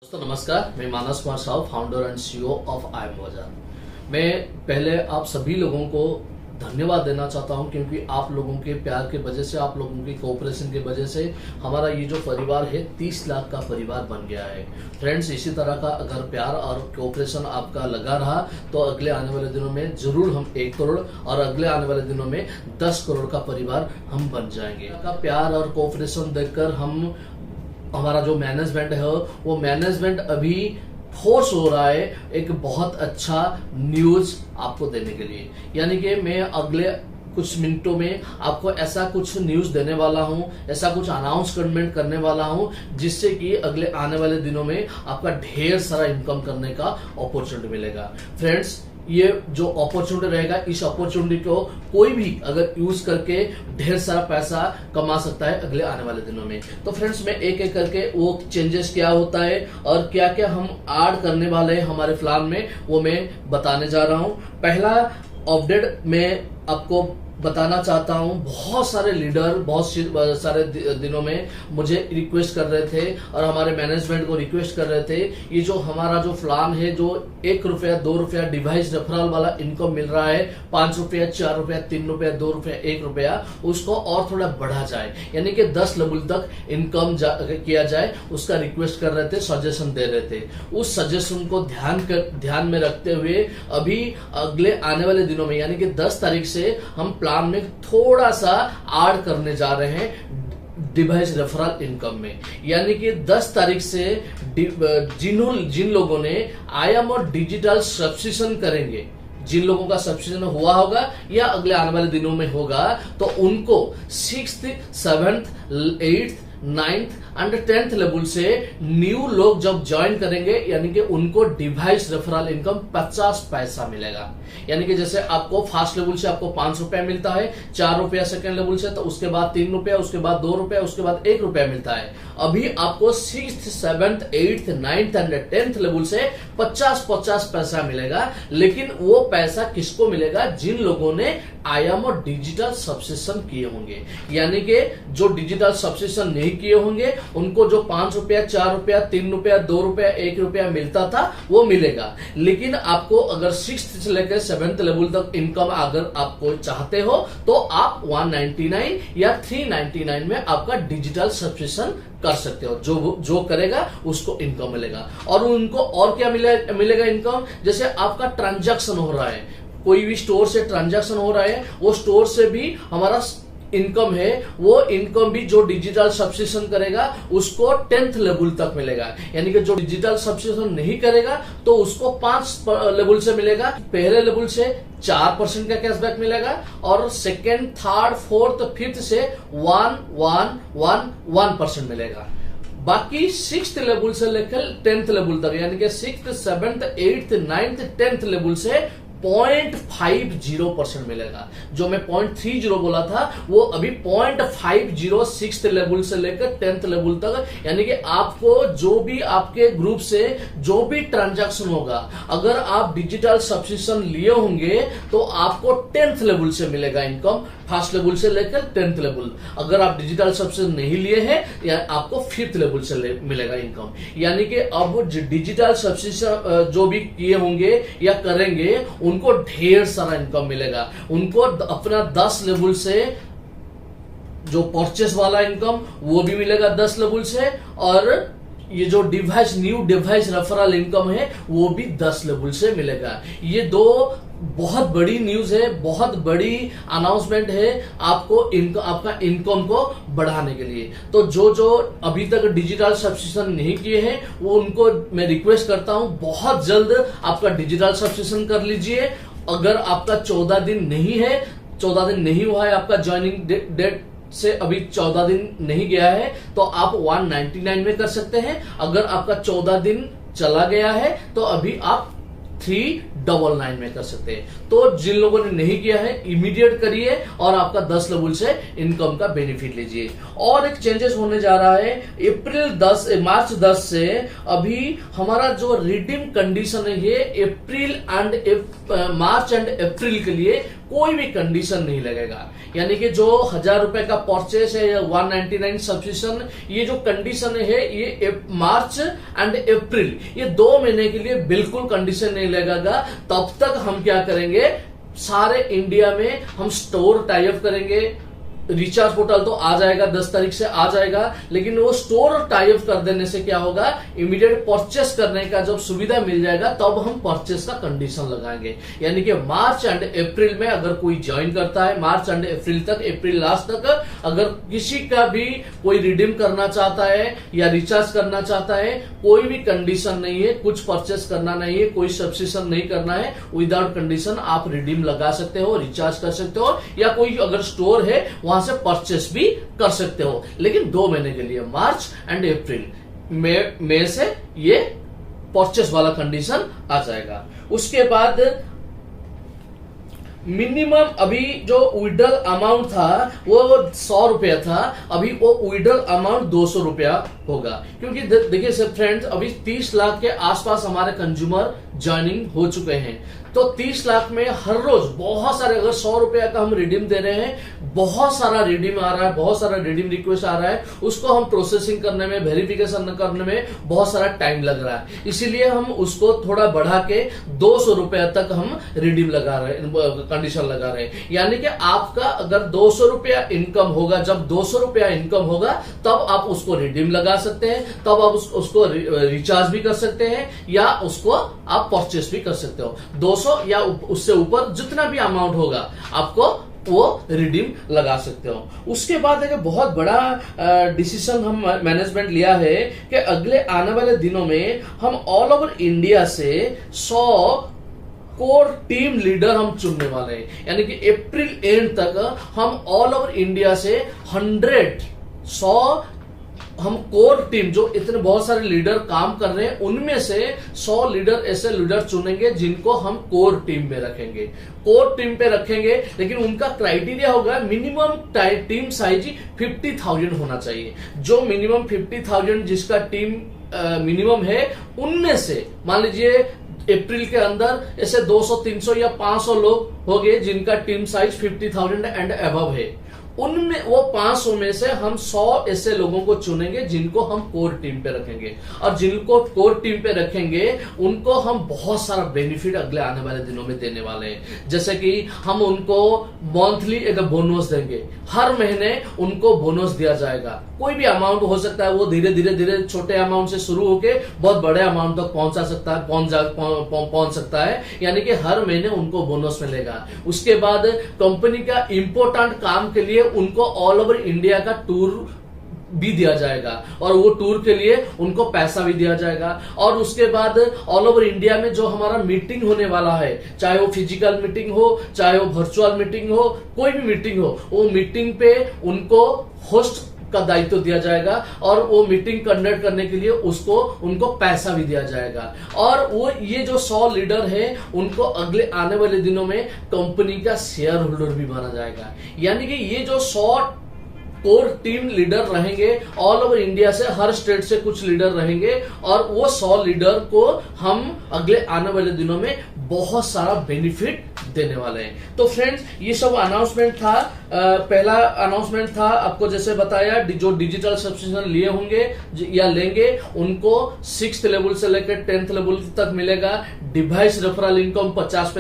दोस्तों नमस्कार, मैं Manas Kumar Sahu, founder and CEO of I M Bazaar. मैं पहले आप सभी लोगों को धन्यवाद देना चाहता हूं क्योंकि आप लोगों के प्यार के वजह से, आप लोगों की कोऑपरेशन के वजह से हमारा ये जो परिवार है 30 लाख का परिवार बन गया है। फ्रेंड्स, इसी तरह का अगर प्यार और कोऑपरेशन आपका लगा रहा तो अगले आने वाले दिनों में जरूर हम 1 करोड़ और अगले आने वाले दिनों में 10 करोड़ का परिवार हम बन जाएंगे। का प्यार और कोऑपरेशन देखकर हमारा जो मैनेजमेंट है वो मैनेजमेंट अभी फोर्स हो रहा है एक बहुत अच्छा न्यूज आपको देने के लिए। यानी कि मैं अगले कुछ मिनटों में आपको ऐसा कुछ न्यूज देने वाला हूं, ऐसा कुछ अनाउंसमेंट करने वाला हूं जिससे कि अगले आने वाले दिनों में आपका ढेर सारा इनकम करने का अपॉर्चुनिटी मिलेगा। फ्रेंड्स, ये जो अपॉर्चुनिटी रहेगा, इस अपॉर्चुनिटी को कोई भी अगर यूज करके ढेर सारा पैसा कमा सकता है अगले आने वाले दिनों में। तो फ्रेंड्स, मैं एक एक करके वो चेंजेस क्या होता है और क्या क्या हम ऐड करने वाले हैं हमारे प्लान में, वो मैं बताने जा रहा हूं। पहला अपडेट मैं आपको बताना चाहता हूं, बहुत सारे लीडर बहुत सारे दिनों में मुझे रिक्वेस्ट कर रहे थे और हमारे मैनेजमेंट को रिक्वेस्ट कर रहे थे, ये जो हमारा जो प्लान है, जो 1 रुपया 2 रुपया डिवाइस रेफरल वाला इनकम मिल रहा है, 5 रुपया 4 रुपया 3 रुपया 2 रुपया 1 रुपया, उसको और थोड़ा बढ़ा जाए, यानी कि 10 लेवल तक इनकम किया जाए, उसका रिक्वेस्ट कर रहे थे, सजेशन दे रहे थे। उस सजेशन को ध्यान में रखते हुए अभी अगले आने वाले दिनों में यानी कि 10 तारीख से हम प्लान में थोड़ा सा ऐड करने जा रहे हैं डिवाइस रेफरल इनकम में। यानी कि 10 तारीख से जिन लोगों ने आईएम और डिजिटल सब्सक्रिप्शन करेंगे, जिन लोगों का सब्सक्रिप्शन हुआ होगा या अगले आने वाले दिनों में होगा, तो उनको 6th 7th 8th 9th and 10th level से न्यू लोग जब ज्वाइन करेंगे, यानी कि उनको डिवाइस रेफरल इनकम 50 पैसा मिलेगा। यानी कि जैसे आपको फर्स्ट लेवल से आपको 5 रुपया मिलता है, 4 रुपया सेकेंड लेवल से, तो उसके बाद 3 रुपया, उसके बाद 2 रुपया, उसके बाद 1 रुपया मिलता है। अभी आपको 6th 7th 8th 9th and 10th level से 50 पैसा मिलेगा। लेकिन वो पैसा किसको मिलेगा? जिन लोगों ने आईएम और डिजिटल सब्सक्रिप्शन किए होंगे। यानी कि जो डिजिटल सब्सक्रिप्शन नहीं किए होंगे उनको जो 5 रुपया 4 रुपया 3 रुपया 2 रुपया 1 रुपया मिलता था वो मिलेगा। लेकिन आपको अगर 6th से लेकर 7th लेवल तक इनकम अगर आपको चाहते हो तो आप 199 या 399 में आपका डिजिटल सब्सक्रिप्शन कर सकते हो। जो करेगा उसको इनकम मिलेगा। और उनको और क्या मिलेगा इनकम? जैसे आपका ट्रांजैक्शन हो रहा है, कोई भी स्टोर से ट्रांजैक्शन हो रहा है, वो स्टोर से भी हमारा इनकम है, वो इनकम भी जो डिजिटल सब्सक्रिप्शन करेगा उसको 10th लेवल तक मिलेगा। यानी कि जो डिजिटल सब्सक्रिप्शन नहीं करेगा तो उसको 5 लेवल से मिलेगा। पहले लेवल से 4% का कैशबैक मिलेगा और सेकेंड थर्ड फोर्थ फिफ्थ से 1% मिलेगा। बाकी 6th लेवल से लेकर 10th लेवल तक, यानी कि 6th 7th 8th 9th 10th level से 0.50% मिलेगा। जो मैं 0.30 बोला था वो अभी 0.50 6th लेवल से लेकर 10th लेवल तक। यानी कि आपको जो भी आपके ग्रुप से जो भी ट्रांजैक्शन होगा, अगर आप डिजिटल सब्सक्रिप्शन लिए होंगे तो आपको 10th लेवल से मिलेगा इनकम, फर्स्ट लेवल से लेकर 10th लेवल। अगर आप डिजिटल सब्सक्रिप्शन नहीं लिए हैं या आपको 5th लेवल से मिलेगा इनकम। यानी कि अब डिजिटल सब्सक्रिप्शन जो भी किए होंगे या करेंगे उनको ढेर सारा इनकम मिलेगा। उनको अपना 10 लेवल से जो परचेस वाला इनकम वो भी मिलेगा 10 लेवल से, और ये जो न्यू डिवाइस रेफरल इनकम है वो भी 10 लेवल से मिलेगा। ये 2 बहुत बड़ी न्यूज है, बहुत बड़ी अनाउंसमेंट है आपका इनकम को बढ़ाने के लिए। तो जो अभी तक डिजिटल सब्सक्रिप्शन नहीं किए हैं वो उनको मैं रिक्वेस्ट करता हूं, बहुत जल्द आपका डिजिटल सब्सक्रिप्शन कर लीजिए। अगर आपका 14 दिन नहीं है, 14 दिन नहीं हुआ है, आपका ज्वाइनिंग डेट से अभी 14 दिन नहीं गया है, तो आप 199 में कर सकते हैं। अगर आपका 14 दिन चला गया है तो अभी आप 399 में कर सकते हैं। तो जिन लोगों ने नहीं किया है इमीडिएट करिए और आपका 10 लेवल से इनकम का बेनिफिट लीजिए। और एक चेंजेस होने जा रहा है मार्च 10 से अभी हमारा जो रिडीम कंडीशन है ये मार्च एंड अप्रैल के लिए कोई भी कंडीशन नहीं लगेगा। यानी कि जो 1000 रुपए का परचेस है या 199 सब्सक्रिप्शन, ये जो कंडीशन है ये मार्च एंड अप्रैल, ये 2 महीने के लिए बिल्कुल कंडीशन नहीं लगेगा। तब तक हम क्या करेंगे, सारे इंडिया में हम स्टोर टाई अप करेंगे। रिचार्ज पोर्टल तो आ जाएगा, 10 तारीख से आ जाएगा, लेकिन वो स्टोर टाई अप कर देने से क्या होगा, इमीडिएट परचेस करने का जब सुविधा मिल जाएगा तब हम परचेस का कंडीशन लगाएंगे। यानी कि मार्च एंड अप्रैल में अगर कोई ज्वाइन करता है, मार्च एंड अप्रैल तक, अप्रैल लास्ट तक अगर किसी का भी कोई रिडीम करना चाहता है या रिचार्ज करना चाहता है, कोई भी कंडीशन नहीं है, कुछ परचेस करना नहीं है, कोई सब्सक्रिप्शन नहीं करना है, विदाउट कंडीशन आप रिडीम लगा सकते हो, रिचार्ज कर सकते हो, या कोई अगर स्टोर है वहां से परचेस भी कर सकते हो, लेकिन 2 महीने के लिए, मार्च एंड अप्रैल। मई से ये परचेस वाला कंडीशन आ जाएगा। उसके बाद मिनिमम अभी जो विड्रॉल अमाउंट था वो 100 रुपया था, अभी वो विड्रॉल अमाउंट 200 रुपया होगा। क्योंकि देखिए सर फ्रेंड्स, अभी 30 लाख के आसपास हमारे कंज्यूमर ज्वाइनिंग हो चुके हैं। तो 30 लाख में हर रोज बहुत सारे, अगर 100 रुपया का हम रिडीम दे रहे हैं, बहुत सारा रिडीम आ रहा है, बहुत सारा रिडीम रिक्वेस्ट आ रहा है, उसको हम प्रोसेसिंग करने में, वेरिफिकेशन करने में बहुत सारा टाइम लग रहा है। इसीलिए हम उसको थोड़ा बढ़ा के 200 रुपया तक हम रिडीम लगा रहे हैं, कंडीशन लगा रहे हैं। यानी कि आपका अगर 200 रुपया इनकम होगा, जब 200 रुपया इनकम होगा तब आप उसको रिडीम लगा सकते हैं, तब आप उसको रिचार्ज भी कर सकते हैं, या उसको आप परचेस भी कर सकते हो। 200 या उससे ऊपर जितना भी अमाउंट होगा आपको वो रिडीम लगा सकते हो। उसके बाद एक बहुत बड़ा डिसीजन हम मैनेजमेंट लिया है कि अगले आने वाले दिनों में हम ऑल ओवर इंडिया से 100 कोर टीम लीडर हम चुनने वाले हैं। यानी कि अप्रैल एंड तक हम ऑल ओवर इंडिया से 100 हम कोर टीम, जो इतने बहुत सारे लीडर काम कर रहे हैं, उनमें से 100 लीडर ऐसे लीडर चुनेंगे जिनको हम कोर टीम में रखेंगे। कोर टीम पे रखेंगे, लेकिन उनका क्राइटेरिया होगा मिनिमम टीम साइज 50,000 होना चाहिए। जो मिनिमम 50,000 जिसका टीम मिनिमम है, उनमें से मान लीजिए अप्रैल के अंदर ऐसे 200, 300 या 500 लोग हो गए जिनका टीम साइज 50,000 एंड अबव है। उनमें वो 500 में से हम 100 ऐसे लोगों को चुनेंगे जिनको हम कोर टीम पे रखेंगे, और जिनको कोर टीम पे रखेंगे उनको हम बहुत सारा बेनिफिट अगले आने वाले दिनों में देने वाले हैं। जैसे कि हम उनको मंथली एक बोनस देंगे, हर महीने उनको बोनस दिया जाएगा। कोई भी अमाउंट हो सकता है, वो धीरे धीरे छोटे अमाउंट से शुरू होके बहुत बड़े अमाउंट तक पहुंचा सकता है, पहुंच सकता है। यानी कि हर महीने उनको बोनस मिलेगा। उसके बाद कंपनी का इंपोर्टेंट काम के लिए उनको ऑल ओवर इंडिया का टूर भी दिया जाएगा, और वो टूर के लिए उनको पैसा भी दिया जाएगा। और उसके बाद ऑल ओवर इंडिया में जो हमारा मीटिंग होने वाला है, चाहे वो फिजिकल मीटिंग हो, चाहे वो वर्चुअल मीटिंग हो, कोई भी मीटिंग हो, वो मीटिंग पे उनको होस्ट का दायित्व दिया जाएगा, और वो मीटिंग कंडक्ट करने के लिए उनको पैसा भी दिया जाएगा। और वो ये जो 100 लीडर है, उनको अगले आने वाले दिनों में कंपनी का शेयर होल्डर भी बना जाएगा। यानी कि ये जो 100 कोर टीम लीडर रहेंगे, ऑल ओवर इंडिया से, हर स्टेट से कुछ लीडर रहेंगे, और वो 100 लीडर को हम अगले आने वाले दिनों में बहुत सारा बेनिफिट देने वाले हैं। तो फ्रेंड्स, ये सब अनाउंसमेंट था। पहला अनाउंसमेंट था आपको जैसे बताया, जो डिजिटल सब्सक्रिप्शन लिए होंगे या लेंगे उनको 6th लेवल से लेकर 10th लेवल तक मिलेगा। डिवाइस रेफरल इनकम 50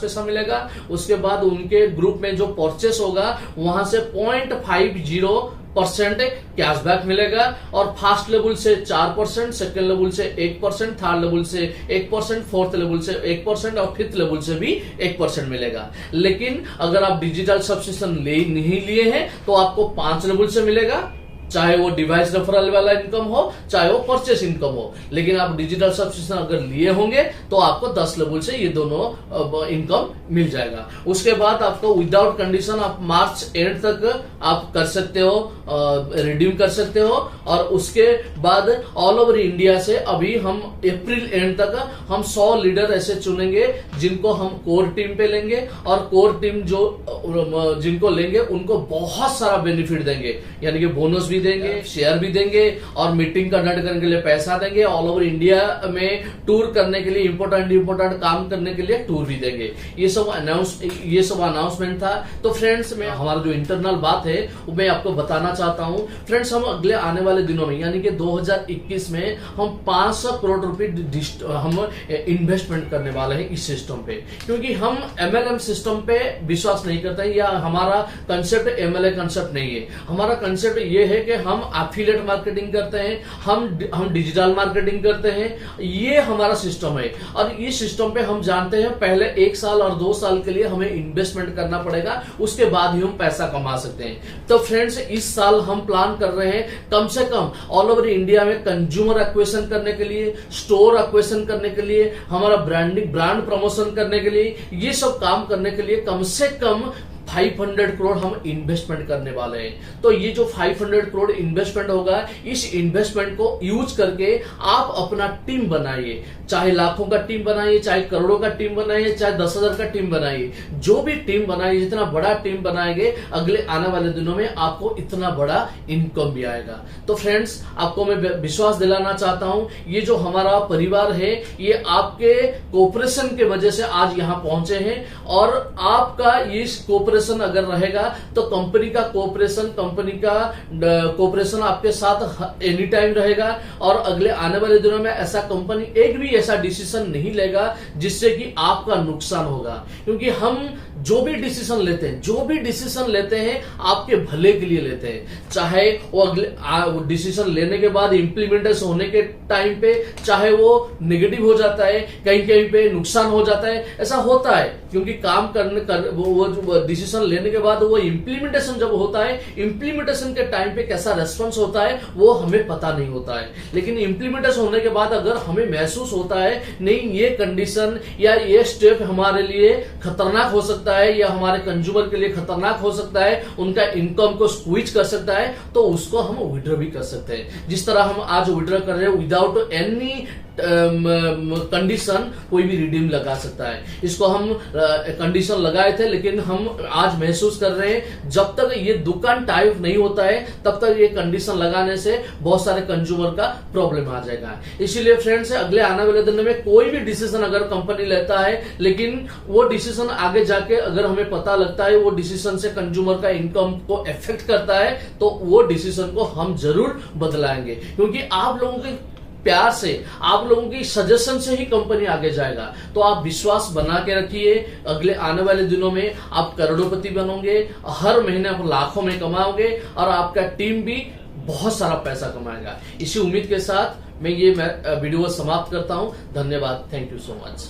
पैसा मिलेगा। उसके बाद उनके ग्रुप में जो परचेस होगा वहां से 0.50% कैशबैक मिलेगा, और फर्स्ट लेवल से 4%, सेकेंड लेवल से 1%, थर्ड लेवल से 1%, फोर्थ लेवल से 1% और 5th लेवल से भी 1% मिलेगा। लेकिन अगर आप डिजिटल सब्सक्रिप्शन नहीं लिए हैं तो आपको 5 लेवल से मिलेगा, चाहे वो डिवाइस रेफरल वाला इनकम हो, चाहे वो परचेस इनकम हो। लेकिन आप डिजिटल सब्सक्रिप्शन अगर लिए होंगे तो आपको 10 लेवल से ये दोनों इनकम मिल जाएगा। उसके बाद आपको विदाउट कंडीशन आप मार्च एंड तक आप कर सकते हो, रिडीम कर सकते हो। और उसके बाद ऑल ओवर इंडिया से अभी हम अप्रैल एंड तक हम 100 लीडर ऐसे चुनेंगे जिनको हम कोर टीम पे लेंगे, और कोर टीम जिनको लेंगे उनको बहुत सारा बेनिफिट देंगे। यानी कि बोनस भी भी देंगे, शेयर भी देंगे और मीटिंग कंडक्ट करने के लिए पैसा देंगे, ऑल ओवर इंडिया में टूर करने के लिए, इंपोर्टेंट काम करने के लिए टूर भी देंगे। ये सब अनाउंसमेंट था। तो फ्रेंड्स, मैं हमारा जो इंटरनल बात है वो मैं आपको बताना चाहता हूं। फ्रेंड्स, हम अगले आने वाले दिनों में यानी कि 2021 में हम 500 करोड़ रुपए हम इन्वेस्टमेंट करने वाले हैं इस सिस्टम पे, क्योंकि हम MLM सिस्टम पे विश्वास नहीं करते हैं, या हमारा कंसेप्ट MLA कंसेप्ट नहीं है। हमारा कंसेप्ट ये है कि हम एफिलिएट मार्केटिंग करते हैं, हम डिजिटल मार्केटिंग करते हैं, ये हमारा सिस्टम है। और इस सिस्टम पे हम जानते हैं पहले 1 साल और 2 साल के लिए हमें इन्वेस्टमेंट करना पड़ेगा, उसके बाद ही हम पैसा कमा सकते हैं। तो फ्रेंड्स, इस साल हम प्लान कर रहे हैं कम से कम ऑल ओवर इंडिया में कंज्यूमर एक्विजिशन करने के लिए, स्टोर एक्विजिशन करने के लिए, हमारा ब्रांड प्रमोशन करने के लिए, ये सब काम करने के लिए कम से कम 500 करोड़ हम इन्वेस्टमेंट करने वाले हैं। तो ये जो 500 करोड़ इन्वेस्टमेंट होगा, इस इन्वेस्टमेंट को यूज करके आप अपना टीम बनाइए, चाहे लाखों का टीम बनाइए, चाहे करोड़ों का टीम बनाइए, चाहे 10,000 का टीम बनाइए, जो भी टीम बनाइए, जितना बड़ा टीम बनाएंगे अगले आने वाले दिनों में आपको इतना बड़ा इनकम भी आएगा। तो फ्रेंड्स, आपको मैं विश्वास दिलाना चाहता हूं, ये जो हमारा परिवार है ये आपके कोऑपरेशन के वजह से आज यहां पहुंचे हैं, और आपका इस कोऑपरेशन अगर रहेगा तो कंपनी का कोऑपरेशन आपके साथ एनी टाइम रहेगा। और अगले आने वाले दिनों में ऐसा कंपनी एक भी ऐसा डिसीजन नहीं लेगा जिससे कि आपका नुकसान होगा, क्योंकि हम जो भी डिसीजन लेते हैं आपके भले के लिए लेते हैं। चाहे वो अगले डिसीजन लेने के बाद इंप्लीमेंटेशन होने के टाइम पे चाहे वो नेगेटिव हो जाता है, कहीं पे नुकसान हो जाता है, ऐसा होता है, क्योंकि काम वो डिसीजन लेने के बाद वो इंप्लीमेंटेशन जब होता है, इंप्लीमेंटेशन के टाइम पे कैसा रेस्पॉन्स होता है वो हमें पता नहीं होता है। लेकिन इंप्लीमेंटेशन होने के बाद अगर हमें महसूस होता है नहीं ये कंडीशन या ये स्टेप हमारे लिए खतरनाक हो सकता है, या हमारे कंज्यूमर के लिए खतरनाक हो सकता है, उनका इनकम को स्क्वीज कर सकता है, तो उसको हम विड्रॉ भी कर सकते हैं। जिस तरह हम आज विड्रॉ कर रहे हैं विदाउट एनी कंडीशन, कोई भी रिडीम लगा सकता है। इसको हम कंडीशन लगाए थे, लेकिन हम आज महसूस कर रहे हैं जब तक ये दुकान टाइप नहीं होता है तब तक ये कंडीशन लगाने से बहुत सारे कंज्यूमर का प्रॉब्लम आ जाएगा। इसीलिए फ्रेंड्स, अगले आने वाले दिन में कोई भी डिसीजन अगर कंपनी लेता है, लेकिन वो डिसीजन आगे जाके अगर हमें पता लगता है वो डिसीजन से कंज्यूमर का इनकम को इफेक्ट करता है, तो वो डिसीजन को हम जरूर बदलाएंगे, क्योंकि आप लोगों के प्यार से, आप लोगों की सजेशन से ही कंपनी आगे जाएगा। तो आप विश्वास बना के रखिए, अगले आने वाले दिनों में आप करोड़पति बनोगे, हर महीने आप लाखों में कमाओगे, और आपका टीम भी बहुत सारा पैसा कमाएगा। इसी उम्मीद के साथ मैं ये वीडियो समाप्त करता हूं। धन्यवाद। Thank you so much.